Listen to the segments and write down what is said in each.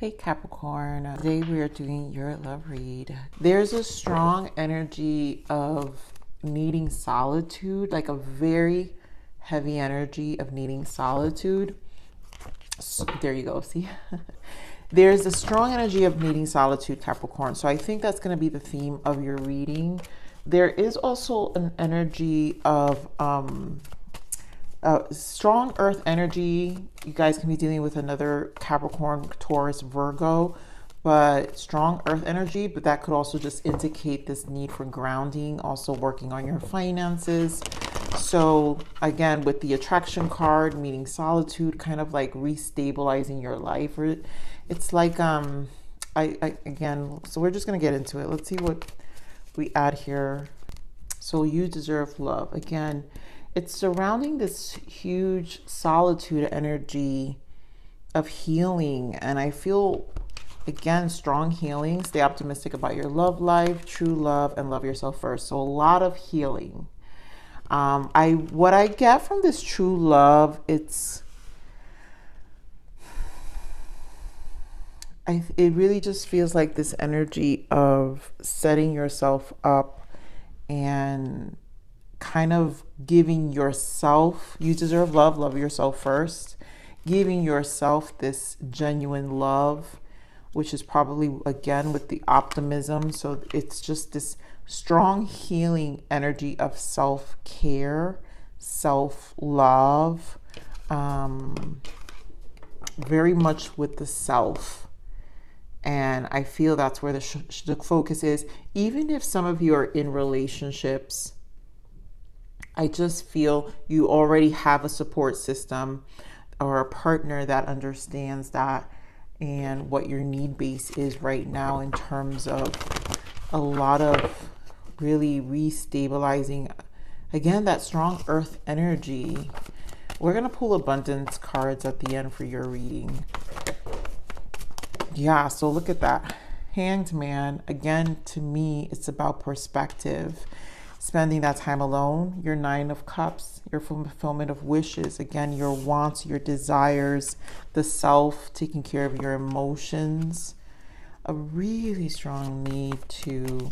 Hey Capricorn, today we are doing your love read. There's a strong energy of needing solitude, like a very heavy energy of needing solitude. So, there you go, see? There's a strong energy of needing solitude, Capricorn. So I think that's going to be the theme of your reading. There is also an energy of strong earth energy. You guys can be dealing with another Capricorn, Taurus, Virgo, but strong earth energy. But that could also just indicate this need for grounding, also working on your finances. So again, with the attraction card, meaning solitude, kind of like restabilizing your life. Or it's like, again, so we're just going to get into it. Let's see what we add here. So you deserve love. Again, it's surrounding this huge solitude energy of healing. And I feel, again, strong healing. Stay optimistic about your love life, true love, and love yourself first. So a lot of healing. What I get from this true love, it really just feels like this energy of setting yourself up and kind of giving yourself, you deserve love, love yourself first, giving yourself this genuine love, which is probably, again, with the optimism. So it's just this strong healing energy of self-care, self-love, very much with the self. And I feel that's where the focus is. Even if some of you are in relationships, I just feel you already have a support system or a partner that understands that and what your need base is right now in terms of a lot of really restabilizing, again, that strong earth energy. We're going to pull abundance cards at the end for your reading. Yeah, so look at that. Hanged Man. Again, to me, it's about perspective. Spending that time alone, your Nine of Cups, your fulfillment of wishes, again, your wants, your desires, the self, taking care of your emotions, a really strong need to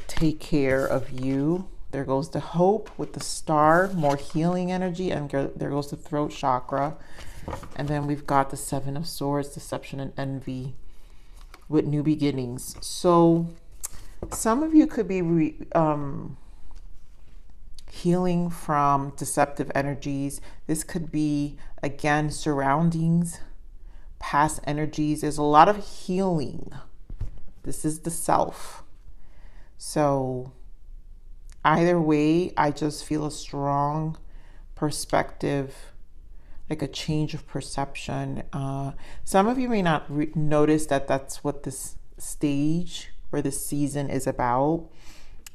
take care of you. There goes the hope with the star, more healing energy, and there goes the throat chakra. And then we've got the Seven of Swords, deception and envy with new beginnings. So some of you could be healing from deceptive energies. This could be, again, surroundings, past energies. There's a lot of healing. This is the self. So either way, I just feel a strong perspective, like a change of perception. Some of you may not notice that that's what this stage or this season is about.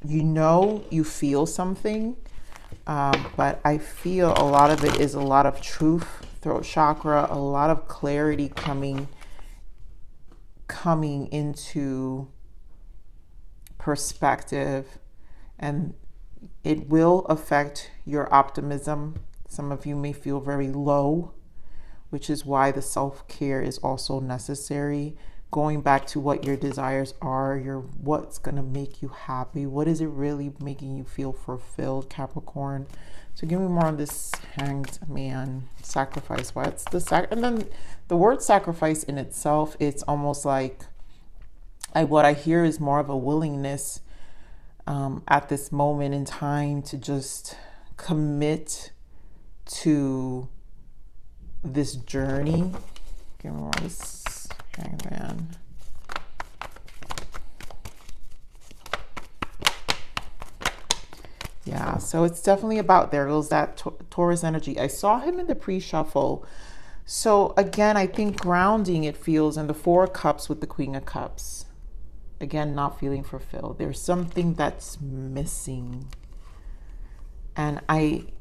You know, you feel something, but I feel a lot of it is a lot of truth, throat chakra, a lot of clarity coming into perspective, and it will affect your optimism. Some of you may feel very low, which is why the self-care is also necessary. Going back to what your desires are, what's going to make you happy. What is it really making you feel fulfilled, Capricorn? So give me more on this Hanged Man. Sacrifice. What's the and then the word sacrifice in itself, it's almost like what I hear is more of a willingness at this moment in time to just commit to this journey. Give me more of this Hanged Man. Yeah, so it's definitely about, there goes that Taurus energy. I saw him in the pre-shuffle. So again, I think grounding, it feels, in the Four of Cups with the Queen of Cups. Again, not feeling fulfilled. There's something that's missing. And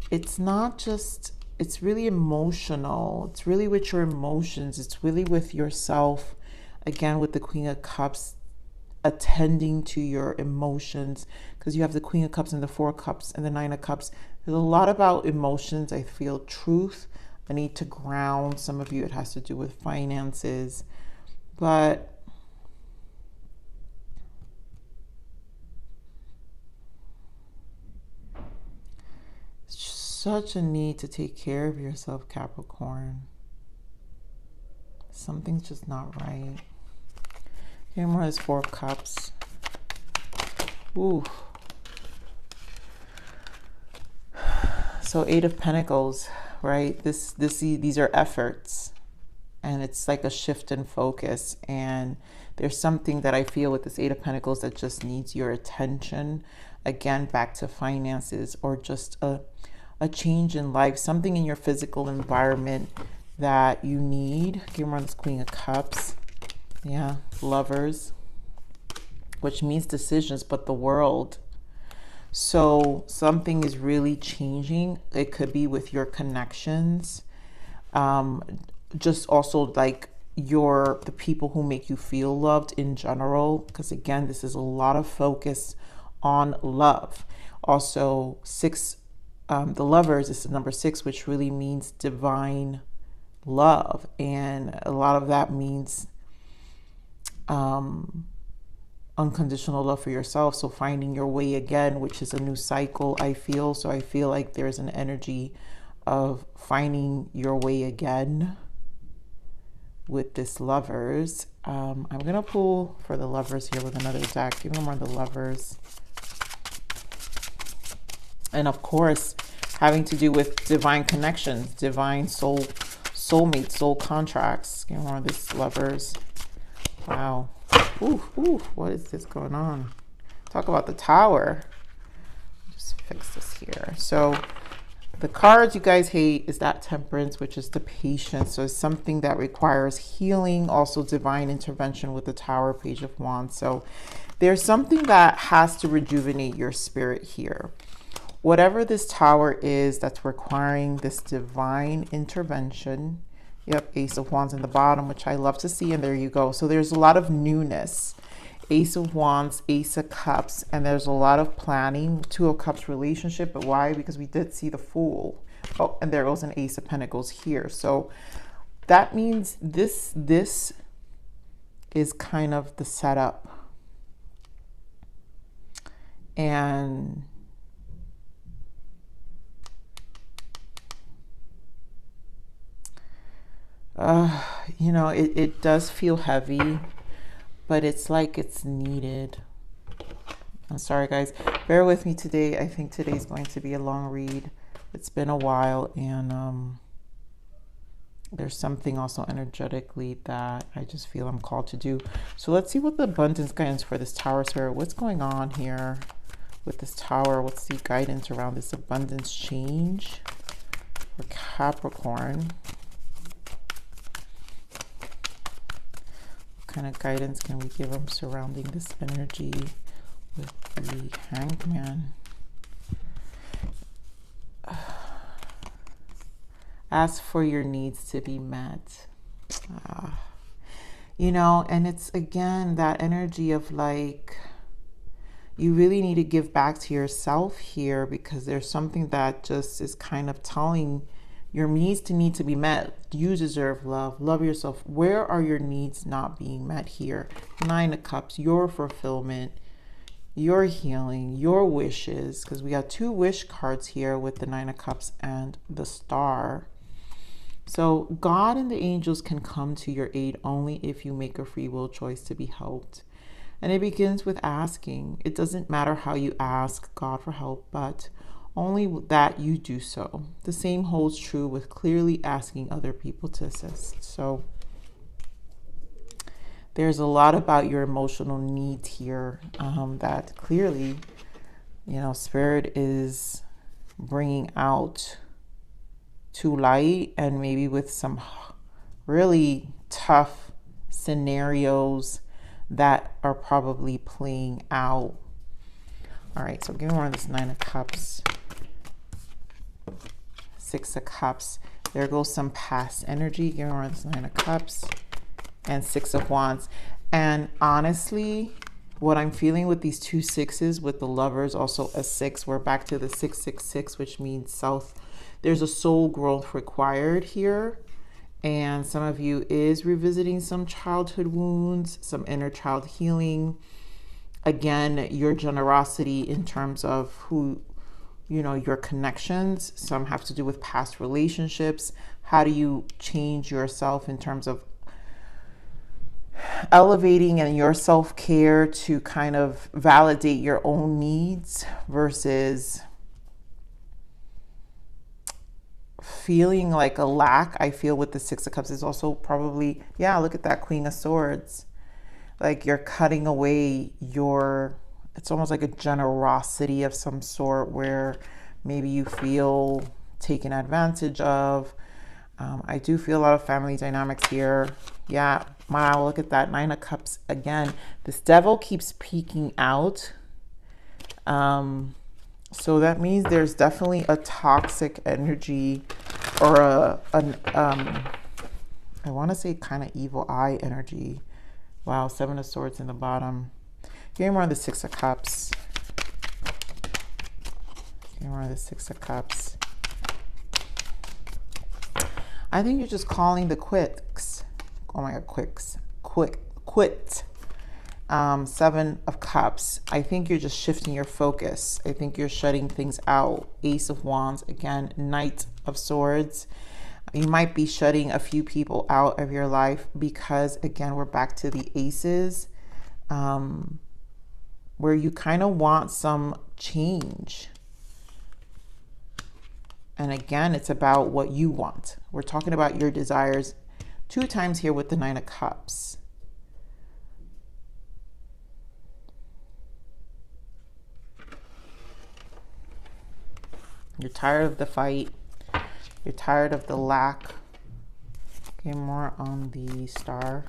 it's not just, it's really emotional. It's really with your emotions. It's really with yourself. Again, with the Queen of Cups, attending to your emotions, because you have the Queen of Cups and the Four of Cups and the Nine of Cups. There's a lot about emotions. I feel truth, a need to ground. Some of you, it has to do with finances, but such a need to take care of yourself, Capricorn. Something's just not right. Here more is Four of Cups. Ooh. So Eight of Pentacles, right? These are efforts, and it's like a shift in focus. And there's something that I feel with this Eight of Pentacles that just needs your attention. Again, back to finances, or just a change in life, something in your physical environment that you need. Give me this Queen of Cups. Yeah, Lovers, which means decisions, but the world. So something is really changing. It could be with your connections, just also like the people who make you feel loved in general, because again, this is a lot of focus on love. Also, the Lovers is the number 6, which really means divine love, and a lot of that means unconditional love for yourself. So finding your way again, which is a new cycle, I feel. So I feel like there's an energy of finding your way again with this Lovers. I'm gonna pull for the Lovers here with another deck. Give me more of the Lovers. And of course, having to do with divine connections, divine soulmates, soul contracts. Give me more of this Lovers. Wow. Ooh, what is this going on? Talk about the Tower. Just fix this here. So the cards you guys hate is that Temperance, which is the Patience. So it's something that requires healing, also divine intervention with the Tower, Page of Wands. So there's something that has to rejuvenate your spirit here. Whatever this Tower is that's requiring this divine intervention. Yep, Ace of Wands in the bottom, which I love to see. And there you go. So there's a lot of newness. Ace of Wands, Ace of Cups, and there's a lot of planning. Two of Cups relationship, but why? Because we did see the Fool. Oh, and there goes an Ace of Pentacles here. So that means this is kind of the setup. And you know, it does feel heavy, but it's like it's needed. I'm sorry, guys. Bear with me today. I think today's going to be a long read. It's been a while, and there's something also energetically that I just feel I'm called to do. So let's see what the abundance guidance for this Tower Spirit. What's going on here with this Tower? What's the guidance around this abundance change for Capricorn? What kind of guidance can we give them surrounding this energy with the Hanged Man? Ask for your needs to be met. You know, and it's again that energy of like, you really need to give back to yourself here, because there's something that just is kind of telling your needs to need to be met. You deserve love. Love yourself. Where are your needs not being met here? Nine of Cups, your fulfillment, your healing, your wishes, because we got two wish cards here with the Nine of Cups and the Star. So God and the angels can come to your aid only if you make a free will choice to be helped. And it begins with asking. It doesn't matter how you ask God for help, but only that you do so. The same holds true with clearly asking other people to assist. So there's a lot about your emotional needs here that clearly, you know, Spirit is bringing out to light, and maybe with some really tough scenarios that are probably playing out. All right, so give me more of this Nine of Cups. Six of Cups. There goes some past energy. Give me more of this Nine of Cups. And Six of Wands. And honestly, what I'm feeling with these two sixes, with the Lovers, also a 6, we're back to the 666, which means there's a soul growth required here. And some of you is revisiting some childhood wounds, some inner child healing. Again, your generosity in terms of who, you know, your connections. Some have to do with past relationships. How do you change yourself in terms of elevating and your self-care to kind of validate your own needs versus feeling like a lack. I feel with the Six of Cups is also probably, yeah, look at that Queen of Swords. Like you're cutting away your, it's almost like a generosity of some sort where maybe you feel taken advantage of. I do feel a lot of family dynamics here. Yeah, wow, look at that Nine of Cups again. This Devil keeps peeking out. So that means there's definitely a toxic energy or I want to say kind of evil eye energy. Wow, Seven of Swords in the bottom. Give me more of the Six of Cups. Give me more of the Six of Cups. I think you're just calling the quits. Oh my God, quit. Seven of Cups. I think you're just shifting your focus. I think you're shutting things out. Ace of Wands, again, Knight of Swords. You might be shutting a few people out of your life because, again, we're back to the aces, where you kind of want some change. And again, it's about what you want. We're talking about your desires 2 times here with the Nine of Cups. You're tired of the fight. You're tired of the lack. Okay, more on the Star.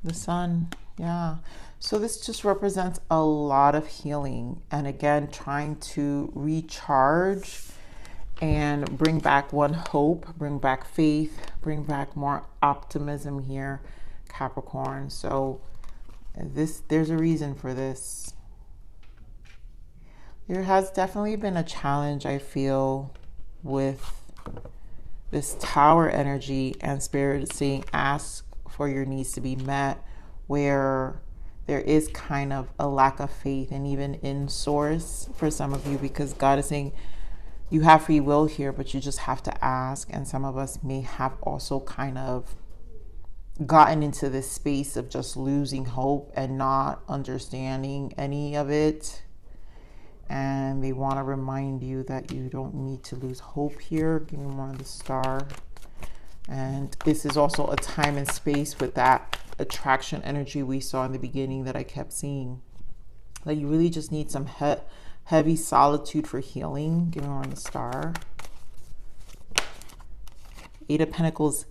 The Sun, yeah. So this just represents a lot of healing. And again, trying to recharge and bring back one hope, bring back faith, bring back more optimism here, Capricorn. So there's a reason for this. There has definitely been a challenge, I feel, with this Tower energy and Spirit saying ask for your needs to be met, where there is kind of a lack of faith and even in source for some of you, because God is saying you have free will here, but you just have to ask. And some of us may have also kind of gotten into this space of just losing hope and not understanding any of it. And they want to remind you that you don't need to lose hope here. Give me more of the Star. And this is also a time and space with that attraction energy we saw in the beginning that I kept seeing. Like you really just need some heavy solitude for healing. Give me more on the Star. Eight of Pentacles.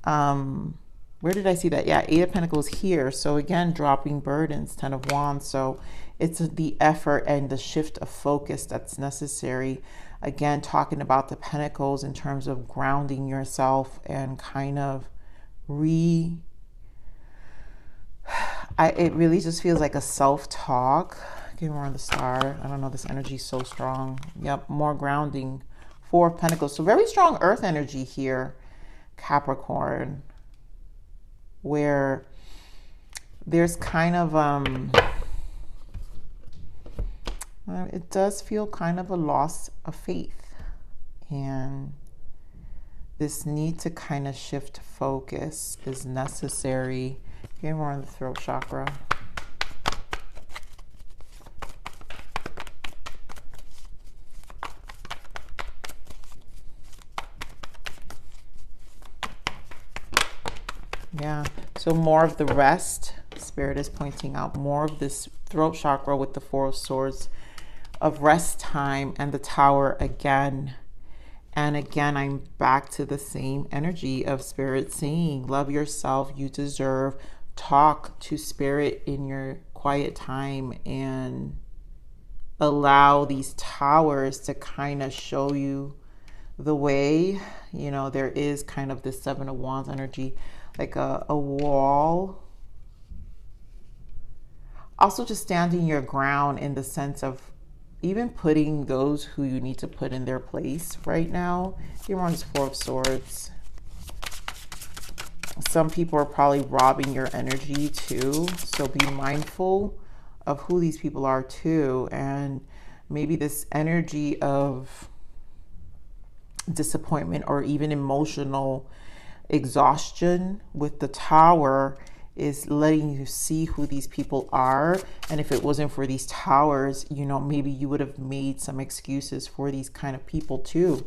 Where did I see that? Yeah, Eight of Pentacles here. So again, dropping burdens. Ten of Wands. So it's the effort and the shift of focus that's necessary. Again, talking about the Pentacles in terms of grounding yourself and kind of it really just feels like a self-talk. Give me more on the Star. I don't know, this energy is so strong. Yep, more grounding. Four of Pentacles. So very strong earth energy here, Capricorn, where there's kind of it does feel kind of a loss of faith, and this need to kind of shift focus is necessary. Get more on the throat chakra. Yeah, so more of the rest. Spirit is pointing out more of this throat chakra with the Four of Swords of rest time and the Tower again. And again, I'm back to the same energy of Spirit saying, love yourself, you deserve. Talk to Spirit in your quiet time and allow these towers to kind of show you the way. You know, there is kind of this Seven of Wands energy. like a wall. Also just standing your ground in the sense of even putting those who you need to put in their place right now. Here on this Four of Swords. Some people are probably robbing your energy too. So be mindful of who these people are too. And maybe this energy of disappointment or even emotional exhaustion with the Tower is letting you see who these people are. And if it wasn't for these towers, you know, maybe you would have made some excuses for these kind of people too.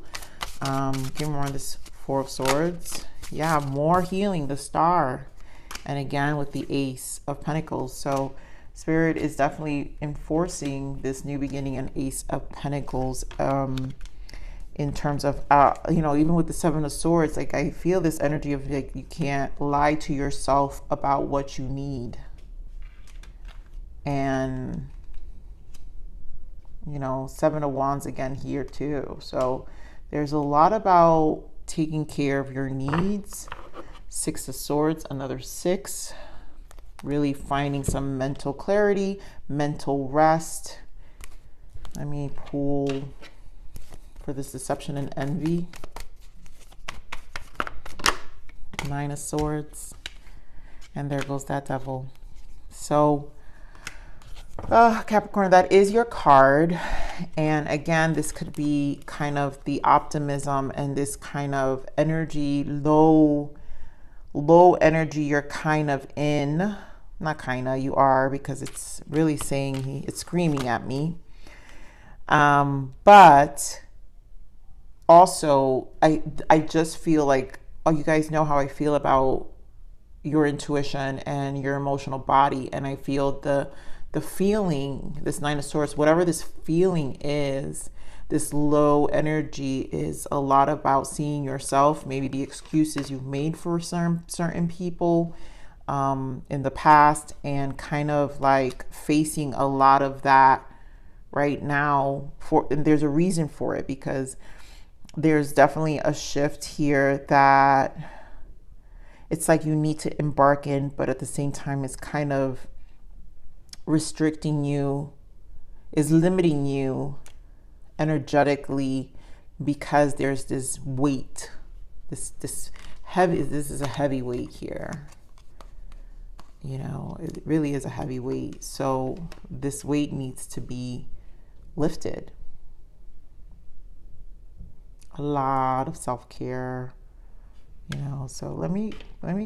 Give me more on this Four of Swords. Yeah, more healing, the Star. And again with the Ace of Pentacles. So Spirit is definitely enforcing this new beginning and Ace of Pentacles. In terms of, you know, even with the Seven of Swords, like I feel this energy of like you can't lie to yourself about what you need. And, you know, Seven of Wands again here too. So there's a lot about taking care of your needs. Six of Swords, another 6. Really finding some mental clarity, mental rest. Let me pull for this deception and envy. Nine of Swords. And there goes that Devil. So, Capricorn, that is your card. And again, this could be kind of the optimism and this kind of energy, low energy you're kind of in. Not kind of, you are, because it's really saying, it's screaming at me. But also, I just feel like, oh, you guys know how I feel about your intuition and your emotional body. And I feel the feeling, this Nine of Swords, whatever this feeling is, this low energy is a lot about seeing yourself, maybe the excuses you've made for certain people in the past, and kind of like facing a lot of that right now. And there's a reason for it, because there's definitely a shift here that it's like you need to embark in, but at the same time, it's kind of restricting you, is limiting you energetically, because there's this weight, this is a heavy weight here. You know, it really is a heavy weight. So this weight needs to be lifted. A lot of self-care, you know. So let me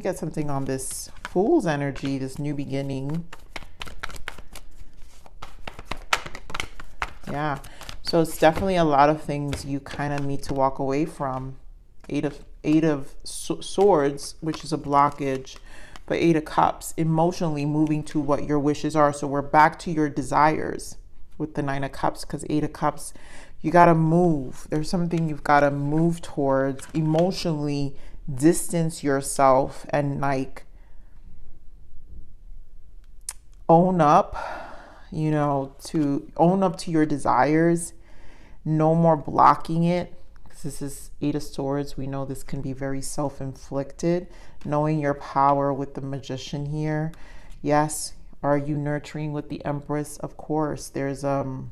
get something on this Fool's energy, this new beginning. Yeah, so it's definitely a lot of things you kind of need to walk away from. Eight of Swords, which is a blockage, but Eight of Cups, emotionally moving to what your wishes are. So we're back to your desires with the Nine of Cups, because Eight of Cups, you got to move. There's something you've got to move towards, emotionally distance yourself and like own up, you know, to own up to your desires. No more blocking it. This is Eight of Swords. We know this can be very self-inflicted. Knowing your power with the Magician here. Yes. Are you nurturing with the Empress? Of course. There's an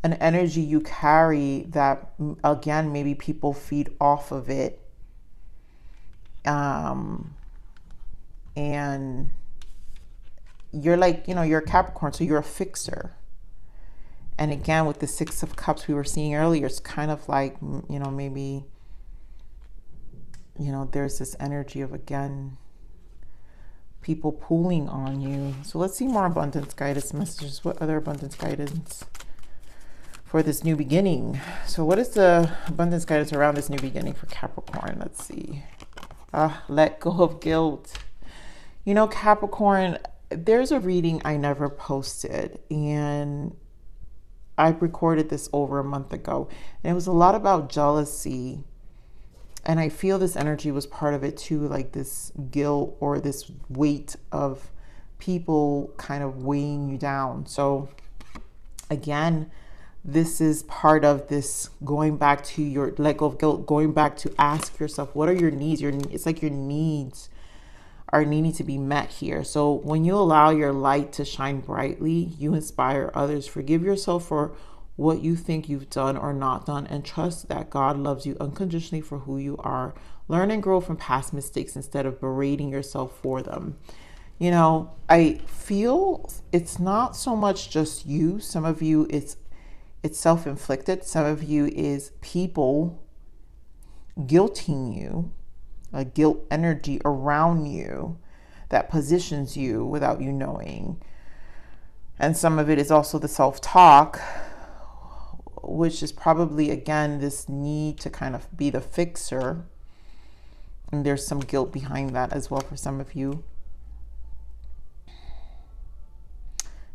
energy you carry that, again, maybe people feed off of it. And you're like, you know, you're a Capricorn, so you're a fixer. And again, with the Six of Cups we were seeing earlier, it's kind of like, you know, maybe, you know, there's this energy of, again, people pulling on you. So let's see more abundance guidance messages. What other abundance guidance for this new beginning? So what is the abundance guidance around this new beginning for Capricorn? Let's see. Let go of guilt. You know, Capricorn, there's a reading I never posted, and I recorded this over a month ago, and it was a lot about jealousy. And I feel this energy was part of it too, like this guilt or this weight of people kind of weighing you down. So again, this is part of this going back to your, let go of guilt, going back to ask yourself, what are your needs? It's like your needs are needing to be met here. So when you allow your light to shine brightly, you inspire others. Forgive yourself for what you think you've done or not done, and trust that God loves you unconditionally for who you are. Learn and grow from past mistakes instead of berating yourself for them. You know, I feel it's not so much just you. Some of you, it's self-inflicted. Some of you is people guilting you, a guilt energy around you that positions you without you knowing. And some of it is also the self-talk, which is probably, again, this need to kind of be the fixer. And there's some guilt behind that as well for some of you.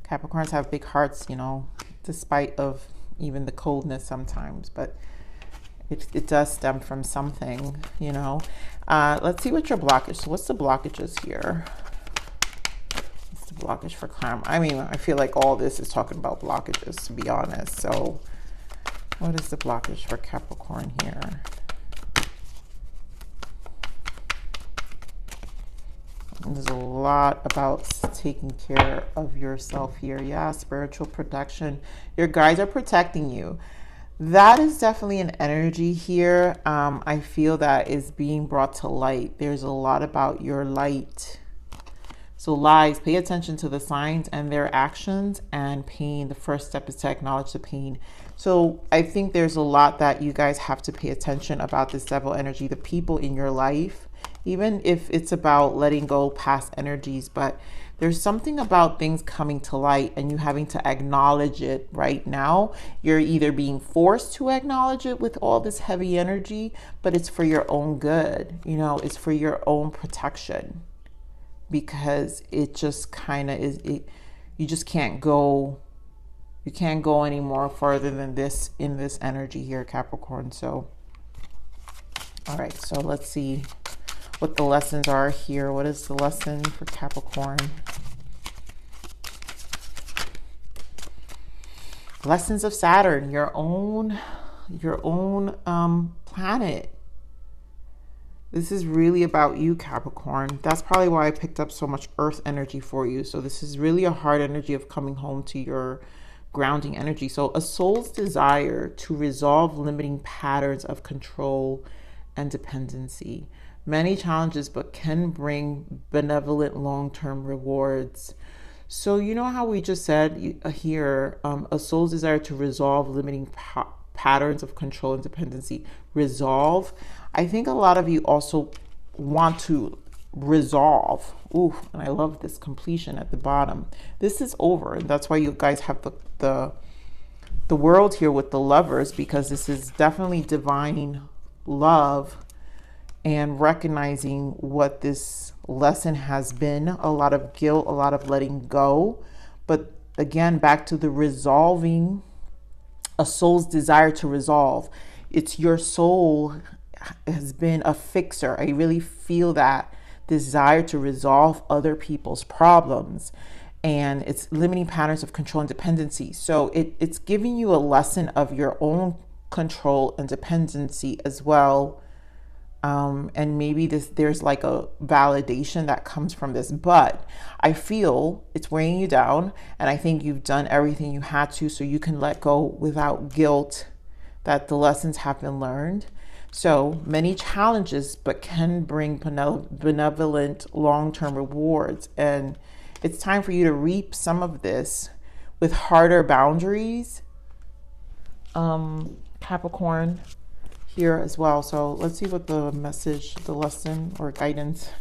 Capricorns have big hearts, you know, despite of even the coldness sometimes, but it does stem from something, you know. Let's see what your blockage. So what's the blockages here? What's the blockage for karma? I mean, I feel like all this is talking about blockages, to be honest. So what is the blockage for Capricorn here? There's a lot about taking care of yourself here. Yeah, spiritual protection. Your guides are protecting you. That is definitely an energy here. I feel that is being brought to light. There's a lot about your light. So lies, pay attention to the signs and their actions, and pain. The first step is to acknowledge the pain. So I think there's a lot that you guys have to pay attention about this devil energy, the people in your life, even if it's about letting go past energies. But there's something about things coming to light and you having to acknowledge it right now. You're either being forced to acknowledge it with all this heavy energy, but it's for your own good. You know, it's for your own protection, because it just kind of is, you just can't go, you can't go any more further than this in this energy here, Capricorn. So, all right, so let's see what the lessons are here. What is the lesson for Capricorn? Lessons of Saturn, your own planet. This is really about you, Capricorn. That's probably why I picked up so much earth energy for you. So this is really a hard energy of coming home to your grounding energy. So a soul's desire to resolve limiting patterns of control and dependency. Many challenges, but can bring benevolent long-term rewards. So you know how we just said here, a soul's desire to resolve limiting patterns of control and dependency. Resolve. I think a lot of you also want to resolve. Ooh, and I love this completion at the bottom. This is over. And that's why you guys have the world here with the Lovers, because this is definitely divine love and recognizing what this lesson has been. A lot of guilt, a lot of letting go. But again, back to the resolving, a soul's desire to resolve. It's your soul has been a fixer. I really feel that desire to resolve other people's problems, and it's limiting patterns of control and dependency. So it's giving you a lesson of your own control and dependency as well. And maybe there's like a validation that comes from this, but I feel it's weighing you down, and I think you've done everything you had to so you can let go without guilt, that the lessons have been learned. So many challenges, but can bring benevolent long-term rewards. And it's time for you to reap some of this with harder boundaries, Capricorn, here as well. So let's see what the message, the lesson or guidance,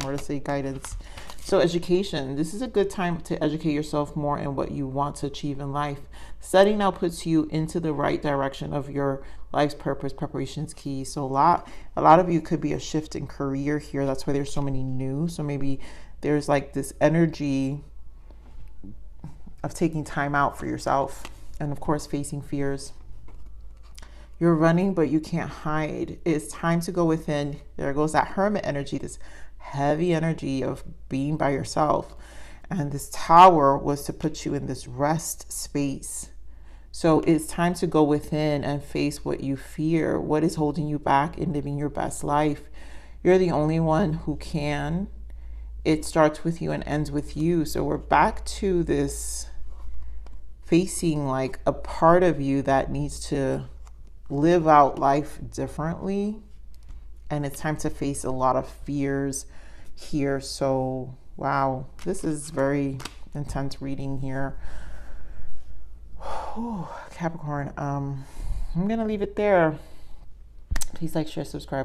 more to say guidance. So education, this is a good time to educate yourself more in what you want to achieve in life. Studying now puts you into the right direction of your life's purpose. Preparation is key. So a lot of you could be a shift in career here. That's why there's so many new. So maybe there's like this energy of taking time out for yourself, and of course facing fears. You're running, but you can't hide. It's time to go within. There goes that hermit energy, this heavy energy of being by yourself. And this tower was to put you in this rest space. So it's time to go within and face what you fear. What is holding you back in living your best life? You're the only one who can. It starts with you and ends with you. So we're back to this facing like a part of you that needs to live out life differently. And it's time to face a lot of fears here. So, wow, this is very intense reading here. Capricorn, I'm going to leave it there. Please like, share, subscribe.